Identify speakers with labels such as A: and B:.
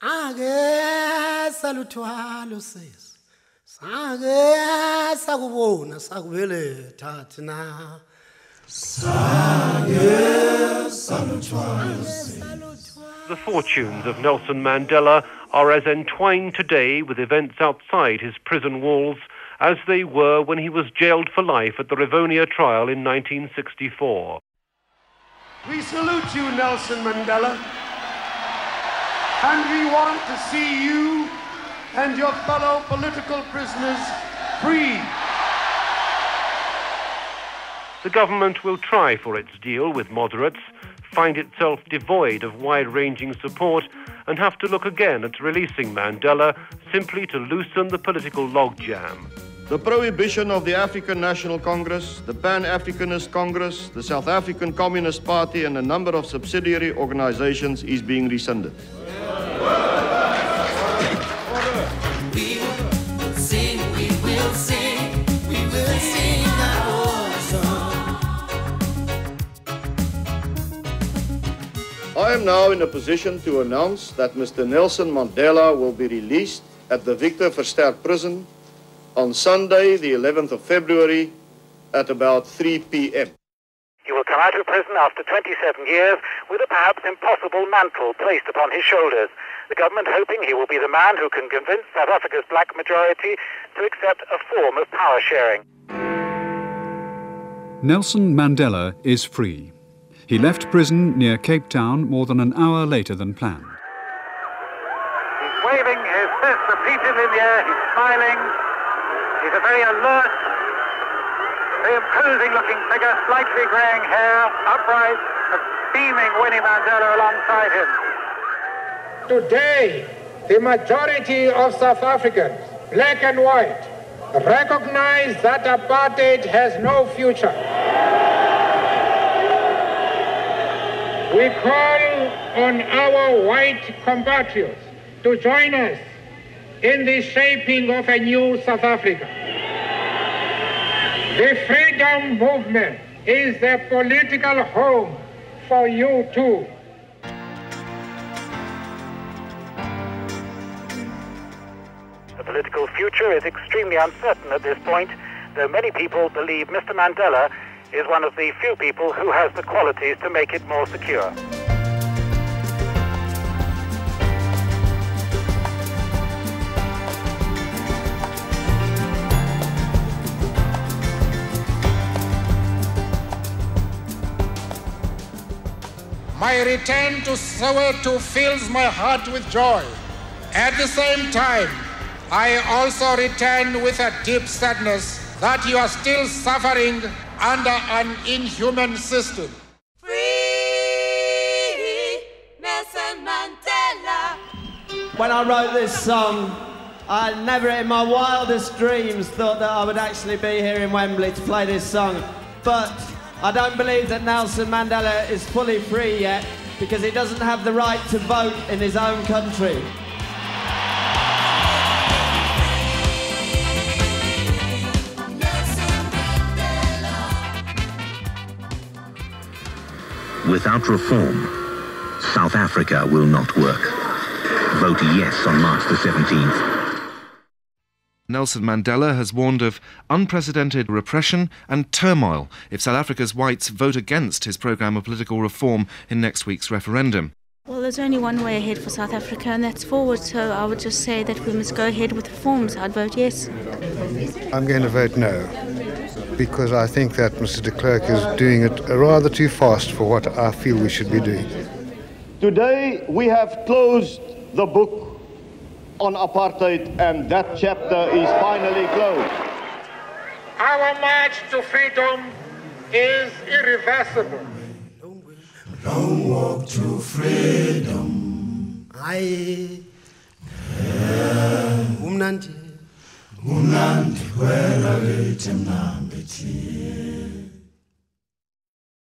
A: Ake saluthwalo sis. Sake sakubona sakubeletha thina. Sake saluthwalo sis.
B: The fortunes of Nelson Mandela are as entwined today with events outside his prison walls as they were when he was jailed for life at the Rivonia trial in 1964.
C: We salute you, Nelson Mandela, and we want to see you and your fellow political prisoners free.
B: The government will try for its deal with moderates, find itself devoid of wide-ranging support, and have to look again at releasing Mandela simply to loosen the political logjam.
D: The prohibition of the African National Congress, the Pan-Africanist Congress, the South African Communist Party, and a number of subsidiary organizations is being rescinded.
E: We will sing, we will sing, we will sing our song.
D: I am now in a position to announce that Mr. Nelson Mandela will be released at the Victor Verster prison on Sunday, the 11th of February, at about 3 p.m.
F: He will come out of prison after 27 years with a perhaps impossible mantle placed upon his shoulders. The government hoping he will be the man who can convince South Africa's black majority to accept a form of power sharing.
G: Nelson Mandela is free. He left prison near Cape Town more than an hour later than planned.
F: He's waving his fist repeatedly in the air. He's smiling. He's a very alert, very imposing-looking figure, slightly greying hair, upright, a beaming Winnie Mandela alongside him.
H: Today, the majority of South Africans, black and white, recognize that apartheid has no future. We call on our white compatriots to join us in the shaping of a new South Africa. The freedom movement is the political home for you too.
F: The political future is extremely uncertain at this point, though many people believe Mr. Mandela is one of the few people who has the qualities to make it more secure.
H: My return to Soweto fills my heart with joy. At the same time, I also return with a deep sadness that you are still suffering under an inhuman system.
E: Free Nelson Mandela.
I: When I wrote this song, I never in my wildest dreams thought that I would actually be here in Wembley to play this song. But I don't believe that Nelson Mandela is fully free yet because he doesn't have the right to vote in his own country.
J: Without reform, South Africa will not work. Vote yes on March the 17th.
K: Nelson Mandela has warned of unprecedented repression and turmoil if South Africa's whites vote against his programme of political reform in next week's referendum.
L: Well, there's only one way ahead for South Africa, and that's forward, so I would just say that we must go ahead with reforms. I'd vote yes.
M: I'm going to vote no, because I think that Mr. de Klerk is doing it rather too fast for what I feel we should be doing.
D: Today, we have closed the book on apartheid, and that chapter is finally closed.
H: Our march to freedom is irreversible.
A: Long walk to freedom. Aye. Umnandi. Umnandi kwela lithi mnambithi.